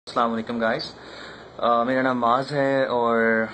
السلام علیکم گائز. میرا نام معاذ ہے اور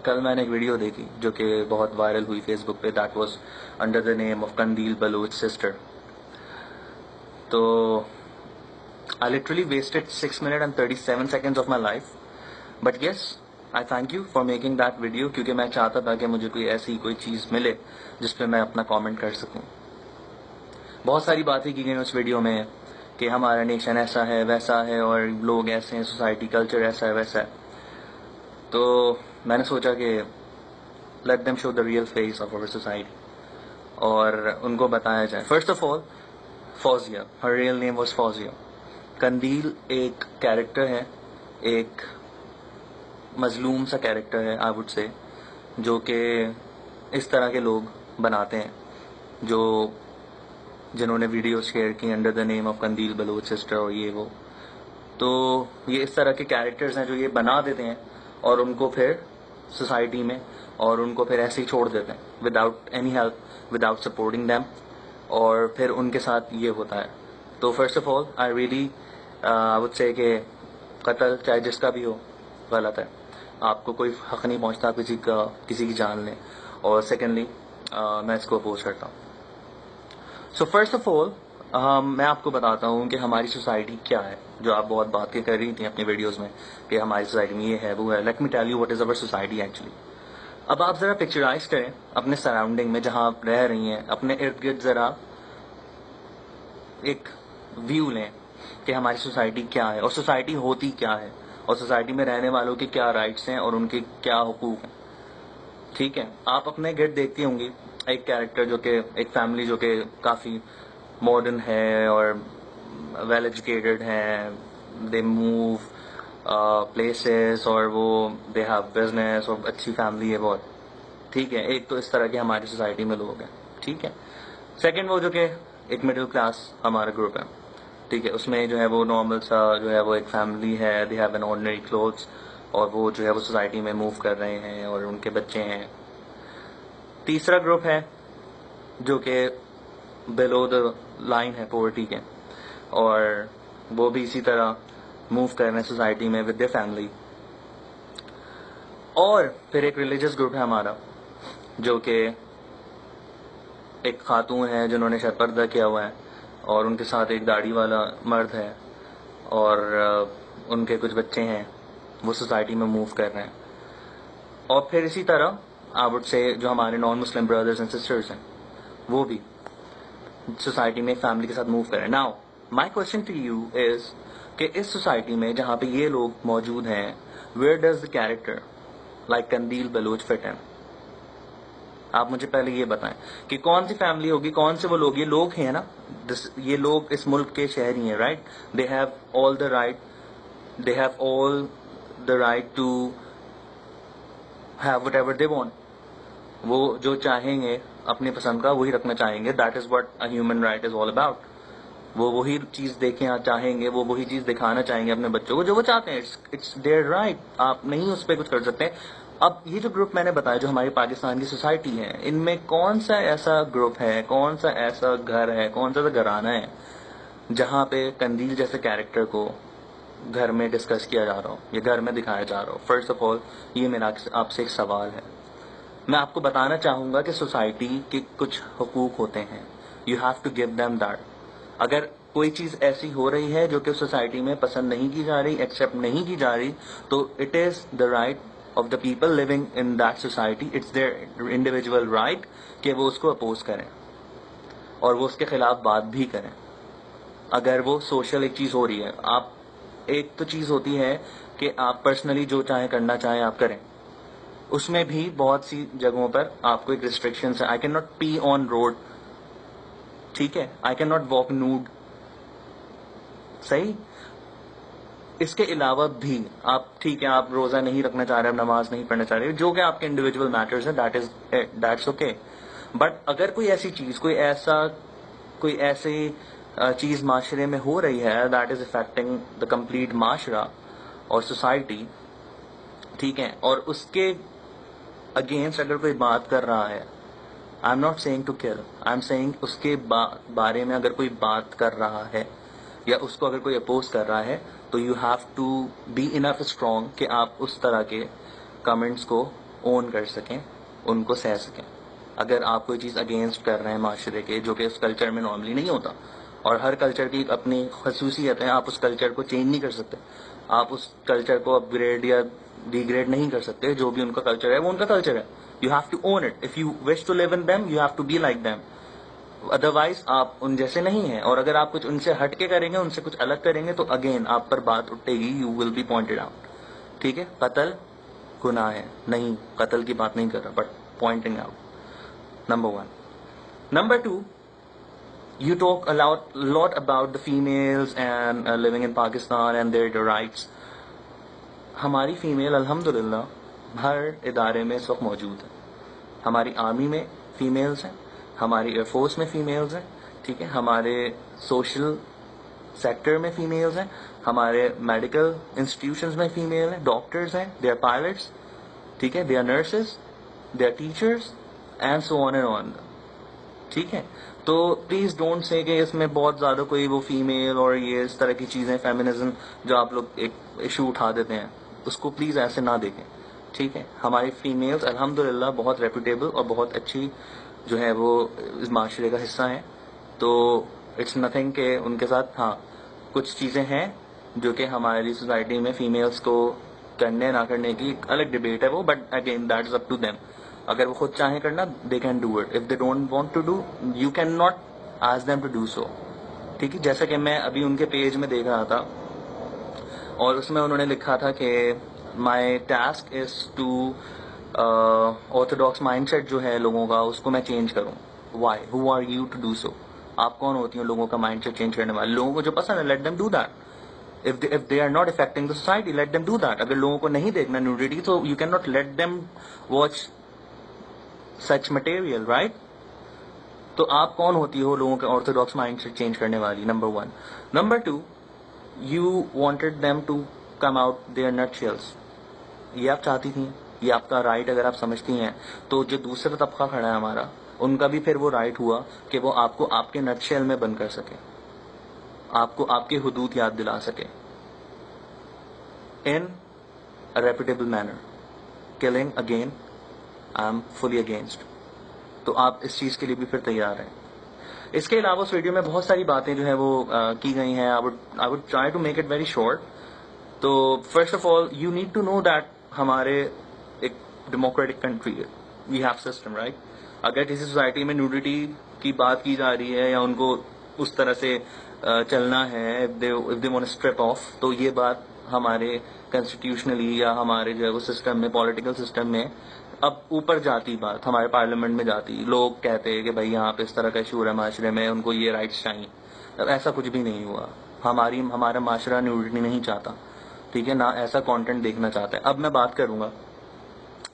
کل میں نے ایک ویڈیو دیکھی جو کہ بہت وائرل ہوئی فیس بک پہ. That was under the name of Qandeel Baloch sister. تو I literally wasted 6 minutes and 37 seconds of my life. But yes, I thank you for making that video, کیونکہ میں چاہتا تھا کہ مجھے کوئی ایسی کوئی چیز ملے جس پہ میں اپنا کامنٹ کر سکوں. بہت ساری باتیں کی گئی اس ویڈیو میں کہ ہمارا نیشن ایسا ہے ویسا ہے اور لوگ ایسے ہیں, سوسائٹی کلچر ایسا ہے ویسا ہے. تو میں نے سوچا کہ let them show the real face of our society اور ان کو بتایا جائے. First of all, Fauzia, her real name was Fauzia. Qandeel ایک کیریکٹر ہے, ایک مظلوم سا کیریکٹر ہے آئی وڈ سے, جو کہ اس طرح کے لوگ بناتے ہیں جنہوں نے ویڈیوز شیئر کی under the name of Qandeel Baloch sister اور یہ وہ. تو یہ اس طرح کے کیریکٹرز ہیں جو یہ بنا دیتے ہیں اور ان کو پھر سوسائٹی میں اور ان کو پھر ایسے ہی چھوڑ دیتے ہیں without any help, without supporting them, اور پھر ان کے ساتھ یہ ہوتا ہے. تو first of all I really would say کہ قتل چاہے جس کا بھی ہو غلط ہے. آپ کو کوئی حق نہیں پہنچتا کسی کی جان لیں. اور سیکنڈلی میں اس کو اپوز کرتا ہوں. سو فرسٹ آف آل میں آپ کو بتاتا ہوں کہ ہماری سوسائٹی کیا ہے, جو آپ بہت باتیں کر رہی تھیں اپنی ویڈیوز میں کہ ہماری سوسائٹی میں یہ ہے وہ ہے. Late me tell you what is our society actually. اب آپ ذرا پکچرائز کریں اپنے سراؤنڈنگ میں جہاں آپ رہ رہی ہیں, اپنے ارد گرد ذرا ایک ویو لیں کہ ہماری سوسائٹی کیا ہے اور سوسائٹی ہوتی کیا ہے اور سوسائٹی میں رہنے والوں کے کیا رائٹس ہیں اور ان کے کیا حقوق ہیں. ٹھیک ہے, آپ اپنے گرد دیکھتی ہوں گی ایک کیریکٹر جو کہ ایک فیملی جو کہ کافی ماڈرن ہے اور ویل ایجوکیٹڈ ہے, دے موو پلیسز اور وہ دے ہیو بزنس اور اچھی فیملی ہے بہت. ٹھیک ہے, ایک تو اس طرح کے ہماری سوسائٹی میں لوگ ہیں. ٹھیک ہے. سیکنڈ وہ جو کہ ایک مڈل کلاس ہمارا گروپ ہے. ٹھیک ہے, اس میں جو ہے وہ نارمل سا جو ہے وہ ایک فیملی ہے, they have an ordinary clothes, اور وہ جو ہے وہ سوسائٹی میں موو کر رہے ہیں اور ان کے بچے ہیں. تیسرا گروپ ہے جو کہ بلو دا لائن ہے پاورٹی کے, اور وہ بھی اسی طرح موو کر رہے ہیں سوسائٹی میں ود دیئر فیملی. اور پھر ایک ریلیجس گروپ ہے ہمارا جو کہ ایک خاتون ہے جنہوں نے شاید پردہ کیا ہوا ہے اور ان کے ساتھ ایک داڑھی والا مرد ہے اور ان کے کچھ بچے ہیں, وہ سوسائٹی میں موو کر رہے ہیں. اور پھر اسی طرح آئی وڈ سے جو ہمارے naan Muslim brothers and sisters ہیں وہ بھی سوسائٹی میں فیملی کے ساتھ موو کریں. Now my question to you is کہ اس سوسائٹی میں جہاں پہ یہ لوگ موجود ہیں, where does the character like Qandeel Baloch fit in? آپ مجھے پہلے یہ بتائیں کہ کون سی فیملی ہوگی, کون سے وہ لوگ, یہ لوگ ہیں نا, یہ لوگ اس ملک کے شہری ہیں, right? They have all the right, they have all the right to have whatever they want. وہ جو چاہیں گے اپنی پسند کا وہی رکھنا چاہیں گے. That is what a human right is all about. وہ وہی چیز دیکھیں چاہیں گے, وہ وہی چیز دکھانا چاہیں گے اپنے بچوں کو جو وہ چاہتے ہیں. اٹس دیئر رائٹ, آپ نہیں اس پہ کچھ کر سکتے. اب یہ جو گروپ میں نے بتایا جو ہماری پاکستان کی سوسائٹی ہے, ان میں کون سا ایسا گروپ ہے, کون سا ایسا گھر ہے, کون سا گھرانہ ہے جہاں پہ قندیل جیسے کیریکٹر کو گھر میں ڈسکس کیا جا رہا ہو یا گھر میں دکھایا جا رہا ہو؟ فرسٹ آف آل یہ میرا آپ سے ایک سوال ہے. میں آپ کو بتانا چاہوں گا کہ سوسائٹی کے کچھ حقوق ہوتے ہیں, you have to give them that. اگر کوئی چیز ایسی ہو رہی ہے جو کہ سوسائٹی میں پسند نہیں کی جا رہی, ایکسیپٹ نہیں کی جا رہی, تو it is the right of the people living in that society, it's their individual right کہ وہ اس کو اپوز کریں اور وہ اس کے خلاف بات بھی کریں اگر وہ سوشل ایک چیز ہو رہی ہے. آپ ایک تو چیز ہوتی ہے کہ آپ پرسنلی جو چاہیں کرنا چاہیں آپ کریں, اس میں بھی بہت سی جگہوں پر آپ کو ایک ریسٹرکشنز ہے. I can not P on road, ٹھیک ہے, I can not walk node, صحیح. اس کے علاوہ بھی آپ, ٹھیک ہے, آپ روزہ نہیں رکھنا چاہ رہے, نماز نہیں پڑھنا چاہ رہے, جو کہ آپ کے انڈیویجول میٹرز ہیں, دیٹس اوکے. بٹ اگر کوئی ایسی چیز, کوئی ایسی چیز معاشرے میں ہو رہی ہے that is affecting the complete معاشرہ اور سوسائٹی, ٹھیک ہے, اور اس کے اگینسٹ اگر کوئی بات کر رہا ہے, I am not saying to kill, I M seeing اس کے بارے میں اگر کوئی بات کر رہا ہے یا اس کو اگر کوئی اپوز کر رہا ہے, تو تو you have to be enough strong کہ آپ اس طرح کے کمنٹس کو اون کر سکیں, ان کو سہ سکیں. اگر آپ کوئی چیز اگینسٹ کر رہے ہیں معاشرے کے, جو کہ اس کلچر میں نارملی نہیں ہوتا, اور ہر کلچر کی اپنی خصوصیت ہے, آپ اس کلچر کو چینج نہیں کر سکتے, آپ اس کلچر کو اپ گریڈ یا ڈی گریڈ نہیں کر سکتے. جو بھی ان کا کلچر ہے وہ ان کا کلچر ہے. You have to own it. If you wish to live in them, you have to be like them. Otherwise آپ ان جیسے نہیں ہیں. اور اگر آپ کچھ ان سے ہٹ کے کریں گے, ان سے کچھ الگ کریں گے, تو اگین آپ پر بات اٹھے گی, you will be pointed out. ٹھیک ہے, قتل گناہ ہے, نہیں قتل کی بات نہیں کر رہا, but pointing out. Number 1. Number 2, you talk a lot about the females and living in Pakistan and their rights. ہماری فیمیل الحمدللہ ہر ادارے میں اس وقت موجود ہے. ہماری آرمی میں فیمیلز ہیں, ہماری ایئر فورس میں فیمیلز ہیں, ٹھیک ہے, ہمارے سوشل سیکٹر میں فیمیلز ہیں, ہمارے میڈیکل انسٹیٹیوشنز میں فیمیل ہیں, ڈاکٹرز ہیں, دے آر پائلٹس, ٹھیک ہے, they are nurses, they are teachers, and so on and on. ٹھیک ہے, تو پلیز ڈونٹ سے کہ اس میں بہت زیادہ کوئی وہ فیمیل اور یہ اس طرح کی چیزیں, فیمنزم جو آپ لوگ ایک ایشو اٹھا دیتے ہیں, اس کو پلیز ایسے نہ دیکھیں. ٹھیک ہے, ہماری فیمیلز الحمدللہ بہت ریپوٹیبل اور بہت اچھی جو ہے وہ اس معاشرے کا حصہ ہیں. تو اٹس نتھنگ کہ ان کے ساتھ, ہاں کچھ چیزیں ہیں جو کہ ہماری سوسائٹی میں فیمیلز کو کرنے نہ کرنے کی ایک الگ ڈبیٹ ہے وہ, but again that is up to them. اگر وہ خود چاہیں کرنا, they can do it. If they don't want to do, you can not ask them to do so. ٹھیک ہے, جیسا کہ میں ابھی ان کے پیج میں دیکھ رہا تھا, اور اس میں انہوں نے لکھا تھا کہ my task is to orthodox mindset جو ہے لوگوں کا, اس کو میں چینج کروں. Why, who are you to do so? آپ کون ہوتی ہیں لوگوں کا مائنڈ سیٹ چینج کرنے والے؟ لوگوں کو جو پسند ہے, let them do that. if they are not affecting the society, let them do that. اگر لوگوں کو نہیں دیکھنا nudity, تو you cannot let them watch such material, right? تو آپ کون ہوتی ہو لوگوں کے آرتھوڈاکس مائنڈ سے چینج کرنے والی؟ Number 1. Number 2, you wanted them to come out their nutshells. یہ آپ چاہتی تھیں, یہ آپ کا رائٹ اگر آپ سمجھتی ہیں, تو جو دوسرا طبقہ کھڑا ہے ہمارا, ان کا بھی پھر وہ رائٹ ہوا کہ وہ آپ کو آپ کے نٹ شیل میں بند کر سکے, آپ کو آپ کی حدود یاد دلا سکے in a reputable manner. Killing, again, I am fully against. تو آپ اس چیز کے لیے بھی پھر تیار ہیں. اس کے علاوہ اس ویڈیو میں بہت ساری باتیں جو ہے وہ کی گئی ہیں. I would try to make it very short. تو first of all, you need to know that ہمارے ایک ڈیموکریٹک کنٹری ہے, وی ہیو سسٹم, رائٹ. اگر کسی سوسائٹی میں نیوڈیٹی کی بات کی جا رہی ہے یا ان کو اس طرح سے چلنا ہے, if they want to strip off, تو یہ بات ہمارے کنسٹیٹیوشنلی یا ہمارے جو ہے وہ سسٹم میں, پولیٹیکل سسٹم میں اب اوپر جاتی بات, ہمارے پارلیمنٹ میں جاتی. لوگ کہتے ہیں کہ بھائی یہاں پہ اس طرح کا ایشو ہے معاشرے میں, ان کو یہ رائٹس چاہیے. اب ایسا کچھ بھی نہیں ہوا. ہمارا معاشرہ نیوڈیٹی نہیں چاہتا, ٹھیک ہے, نہ ایسا کانٹینٹ دیکھنا چاہتا ہے. اب میں بات کروں گا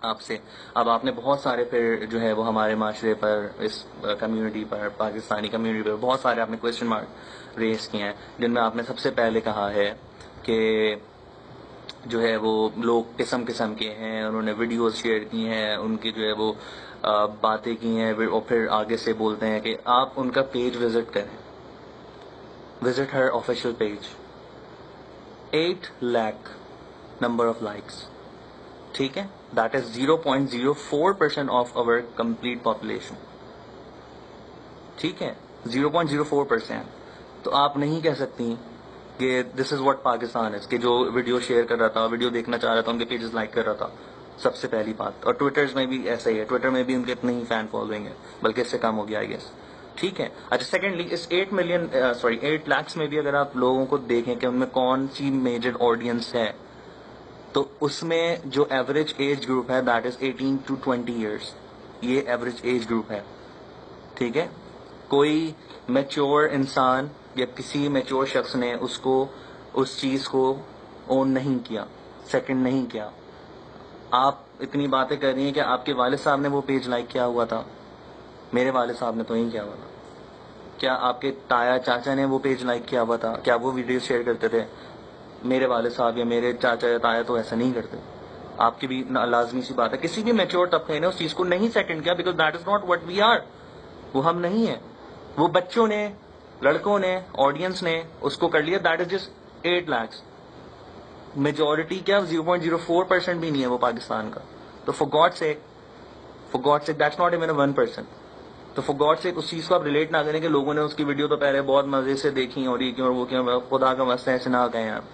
آپ سے. اب آپ نے بہت سارے پھر جو ہے وہ ہمارے معاشرے پر, اس کمیونٹی پر, پاکستانی کمیونٹی پر بہت سارے آپ نے کویشچن مارک ریز کیے ہیں, جن میں آپ نے سب سے پہلے کہا ہے کہ جو ہے وہ لوگ قسم قسم کے ہیں, انہوں نے ویڈیوز شیئر کی ہیں, ان کی جو ہے وہ باتیں کی ہیں, اور پھر آگے سے بولتے ہیں کہ آپ ان کا پیج وزٹ کریں, visit her official page. 8 lakh number of likes, ٹھیک ہے, that is 0.04% of over complete population, ٹھیک ہے, 0.04%. تو آپ نہیں کہہ سکتی کہ دس از واٹ پاکستان از, کہ جو ویڈیو شیئر کر رہا تھا, ویڈیو دیکھنا چاہ رہا تھا, ان کے پیجز لائک کر رہا تھا, سب سے پہلی بات. اور ٹویٹرز میں بھی ایسا ہی ہے, ٹویٹر میں بھی ان کے اتنے ہی فین فالوئنگ ہے, بلکہ اس سے کم ہو گیا آئی گیس, ٹھیک ہے. اچھا, سیکنڈلی, اس 8 lakhs میں بھی اگر آپ لوگوں کو دیکھیں کہ ان میں کون سی میجر آڈینس ہے, تو اس میں جو ایوریج ایج گروپ ہے دیٹ از 18 to 20 years. یہ ایوریج ایج گروپ ہے, ٹھیک ہے. کوئی میچور انسان یا کسی میچور شخص نے اس چیز کو اون نہیں کیا, سیکنڈ نہیں کیا. آپ اتنی باتیں کر رہی ہیں کہ آپ کے والد صاحب نے وہ پیج لائک کیا ہوا تھا, میرے والد صاحب نے تو نہیں کیا ہوا تھا. کیا آپ کے تایا چاچا نے وہ پیج لائک کیا ہوا تھا؟ کیا وہ ویڈیو شیئر کرتے تھے؟ میرے والد صاحب یا میرے چاچا یا تایا تو ایسا نہیں کرتے. آپ کی بھی لازمی سی بات ہے, کسی بھی میچور طبقے نے اس چیز کو نہیں سیکنڈ کیا, because that is not what we are. وہ ہم نہیں ہیں. وہ بچوں نے, لڑکوں نے, آڈینس نے اس کو کر لیا. That is just 8 lakhs. Majority کیا 0.04% بھی نہیں ہے وہ پاکستان کا. تو for God sake that's not even 1%. تو فار گاڈ سیک اس چیز کو آپ ریلیٹ نہ کریں کہ لوگوں نے اس کی ویڈیو تو پہلے بہت مزے سے دیکھی اور یہ کیوں اور وہ کیوں. خدا کا واسطہ ایسے نہ کہیں آپ,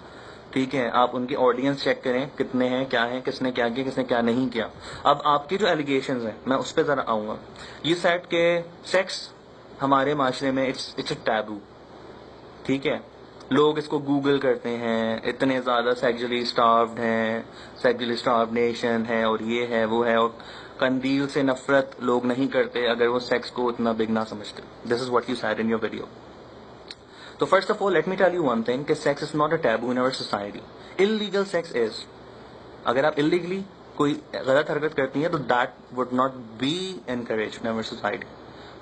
ٹھیک ہے. آپ ان کی آڈینس چیک کریں کتنے ہیں, کیا ہیں, کس نے کیا کیا, کس نے کیا نہیں کیا. اب آپ کی جو ایلیگیشنز ہیں میں اس پہ ذرا آؤں گا. یہ سیٹ کہ سیکس ہمارے معاشرے میں اٹس اے ٹیبو, ٹھیک ہے. لوگ اس کو گوگل کرتے ہیں, اتنے زیادہ سیکچولی اسٹاروڈ ہیں, سیکچولی اسٹاروڈ نیشن ہے, اور یہ ہے وہ ہے, اور قندیل سے نفرت لوگ نہیں کرتے اگر وہ سیکس کو اتنا بگ نہ سمجھتے. This is what you said in your video. تو first of all let me tell you one thing کہ sex is not a taboo in our society. Illegal sex is, اگر آپ انلیگلی کوئی غلط حرکت کرتی ہیں تو that would not be encouraged in our society.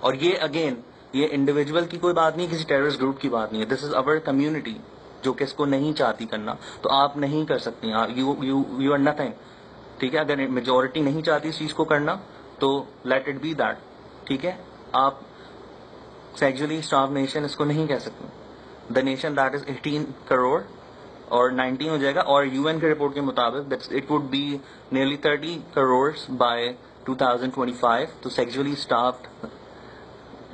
اور یہ اگین یہ انڈیویجول کی کوئی بات نہیں, کسی ٹیررسٹ گروپ کی بات نہیں ہے. دس از اوور کمیونٹی جو کہ اس کو نہیں چاہتی کرنا, تو آپ نہیں کر سکتی. یو آر نتھنگ, ٹھیک ہے. اگر میجورٹی نہیں چاہتی اس چیز کو کرنا تو لیٹ اٹ بی دیٹ, ٹھیک ہے. آپ سیکچولی اسٹارو نیشن اس کو نہیں کہہ سکتے. The nation that is 18 crore اور 19 ہو جائے گا, اور یو این کے رپورٹ کے مطابق it would be nearly 30 crore by 2025. تو سیکچولی اسٹاروڈ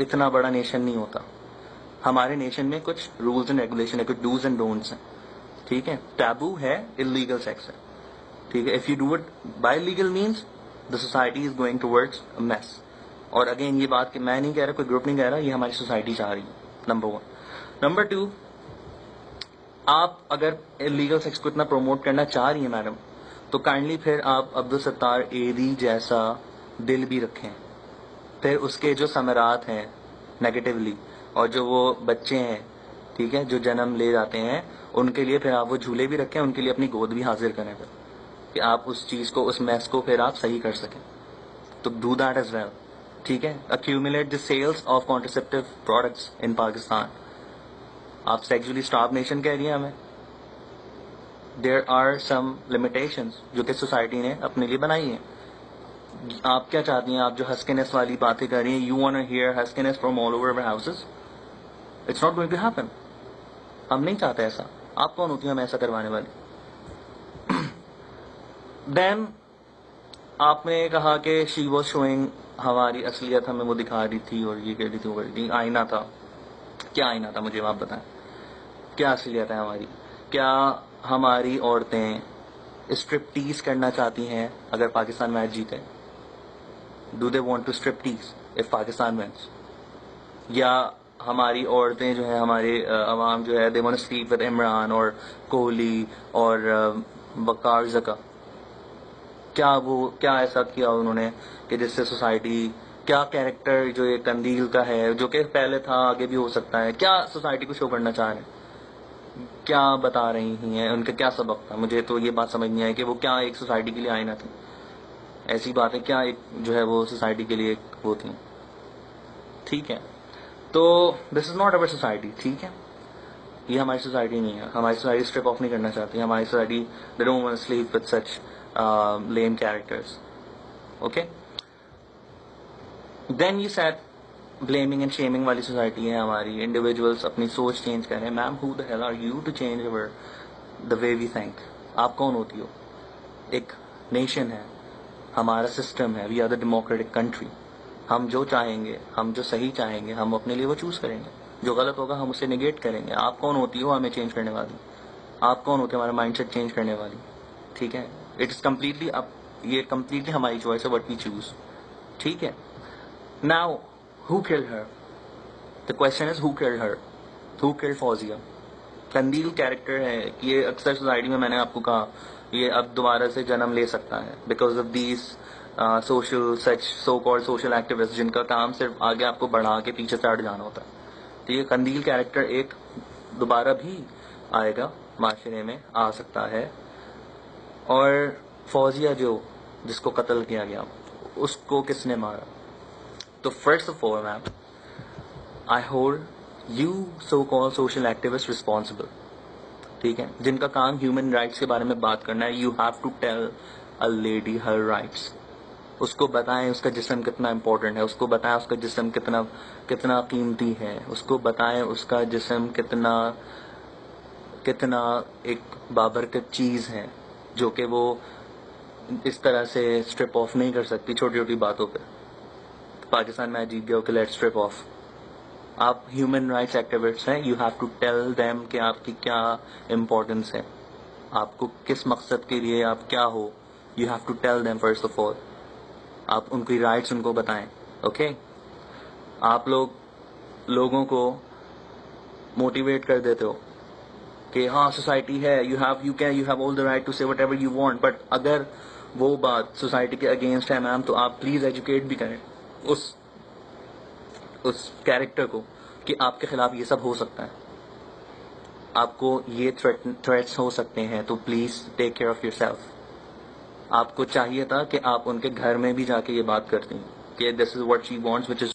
اتنا بڑا نیشن نہیں ہوتا. ہمارے نیشن میں کچھ رولز اینڈ ریگولیشن ہے, کچھ ڈوز اینڈ ڈونٹس ہیں, ٹھیک ہے. ٹیبو ہے انلیگل سیکس ہے, ٹھیک ہے. If you do it by legal means the society is going towards a mass. اور اگین یہ بات کہ میں نہیں کہہ رہا, کوئی گروپ نہیں کہہ رہا, یہ ہماری سوسائٹی چاہ رہی ہے. نمبر 1. نمبر 2, آپ اگر انلیگل سیکس کو اتنا پروموٹ کرنا چاہ رہی ہیں میڈم, تو کائنڈلی پھر آپ عبدالستار ایدھی جیسا دل بھی رکھیں. پھر اس کے جو ثمرات ہیں نیگیٹولی, اور جو وہ بچے ہیں, ٹھیک ہے, جو جنم لے جاتے ہیں, ان کے لیے پھر آپ وہ جھولے بھی رکھیں, ان کے لیے اپنی گود بھی حاضر کریں, پھر کہ آپ اس چیز کو, اس میس کو پھر آپ صحیح کر سکیں. تو ڈو دیٹ ایز ویل, ٹھیک ہے. accumulate the sales of contraceptive products in Pakistan. آپ سیکچولی اسٹارو نیشن کہہ رہی ہیں ہمیں. دیر آر سم لمیٹیشنز جو کہ سوسائٹی نے اپنے لیے بنائی ہیں. آپ کیا چاہتی ہیں, آپ جو ہسکینس والی باتیں کر رہی ہیں, you want to hear huskiness from all over over houses, it's not going to happen. ہم نہیں چاہتے ایسا. آپ کون ہوتی ہیں ہمیں ایسا کروانے والی؟ دین آپ نے کہا کہ شی واز شوئنگ, ہماری اصلیت ہمیں وہ دکھا رہی تھی, اور یہ کہہ رہی تھی, وہ کر رہی تھی. آئینہ تھا. کیا آئینہ تھا مجھے آپ بتائیں, کیا اصلیت ہے ہماری؟ کیا ہماری عورتیں اسٹرپٹیز کرنا چاہتی ہیں اگر پاکستان میچ جیتے؟ Do they want to striptease of Pakistan women? یا ہماری عورتیں جو ہیں, ہمارے عوام جو ہے, they want to sleep with Imran اور کوہلی اور وقار زکا؟ کیا ایسا کیا انہوں نے کہ جس سے سوسائٹی, کیا کیریکٹر جو یہ قندیل کا ہے, جو کہ پہلے تھا آگے بھی ہو سکتا ہے, کیا سوسائٹی کو شو کرنا چاہ رہے ہیں, کیا بتا رہی ہیں, ان کا کیا سبق تھا؟ مجھے تو یہ بات سمجھ نہیں آئی کہ وہ کیا ایک سوسائٹی کے لیے آئینہ تھی. ایسی بات ہے, کیا ایک جو ہے وہ سوسائٹی کے لیے ایک وہ تھی, ٹھیک ہے. تو دس از ناٹ اوور سوسائٹی, ٹھیک ہے. یہ ہماری سوسائٹی نہیں ہے. ہماری سوسائٹی اسٹرپ آف نہیں کرنا چاہتی. ہماری society they don't want to sleep with such lame characters. Okay? Then you said blaming and shaming والی سوسائٹی ہے ہماری. انڈیویجولس اپنی سوچ چینج کر رہے ہیں. میم who the hell are you to change the way we think? آپ کون ہوتی ہو؟ ایک نیشن ہے, ہمارا سسٹم ہے, we are the democratic country. ہم جو چاہیں گے, ہم جو صحیح چاہیں گے, ہم اپنے لیے وہ چوز کریں گے. جو غلط ہوگا ہم اسے نگیٹ کریں گے. آپ کون ہوتی ہو ہمیں چینج کرنے والی؟ آپ کون ہوتے ہمارا مائنڈ سیٹ چینج کرنے والی؟ ٹھیک ہے. اٹ از کمپلیٹلی اب, یہ کمپلیٹلی ہماری چوائس ہے وٹ وی چوز, ٹھیک ہے. Now who killed her? The question is who killed her? Who killed Fauzia? Qandeel character ہے, یہ اکثر سوسائٹی میں, میں نے آپ کو کہا, یہ اب دوبارہ سے جنم لے سکتا ہے because of these social such so called social activist, جن کا کام صرف آگے آپ کو بڑھا کے پیچھے سے ہٹ جانا ہوتا ہے. تو یہ قندیل کیریکٹر ایک دوبارہ بھی آئے گا, معاشرے میں آ سکتا ہے. اور فوزیہ جو جس کو قتل کیا گیا, اس کو کس نے مارا؟ تو first of all ma'am, I hold you so call social activist responsible, ٹھیک ہے, جن کا کام ہیومن رائٹس کے بارے میں بات کرنا ہے. You have to tell a lady her rights. اس کو بتائیں اس کا جسم کتنا امپورٹنٹ ہے, اس کو بتائیں اس کا جسم کتنا قیمتی ہے, اس کو بتائیں اس کا جسم کتنا کتنا ایک بابرکت چیز ہے جو کہ وہ اس طرح سے اسٹرپ آف نہیں کر سکتی چھوٹی چھوٹی باتوں پہ. پاکستان میچ جیت گیا کہ لیٹ اسٹرپ آف. آپ ہیومن رائٹس ایکٹیوسٹ ہیں, you have to tell them کہ آپ کی کیا امپورٹنس ہے, آپ کو کس مقصد کے لیے آپ کیا ہو. You have to tell them first of all. آپ ان کی رائٹس ان کو بتائیں. اوکے آپ لوگوں کو موٹیویٹ کر دیتے ہو کہ ہاں سوسائٹی ہے, you have all the right to say whatever you want, but اگر وہ بات سوسائٹی کے اگینسٹ ہے میم تو آپ پلیز ایجوکیٹ بھی کریں اس کیریکٹر کو کہ آپ کے خلاف یہ سب ہو سکتا ہے, آپ کو یہ تھریٹس ہو سکتے ہیں, تو please take care of your self. آپ کو چاہیے تھا کہ آپ ان کے گھر میں بھی جا کے یہ بات کرتی کہ دس is what she wants which is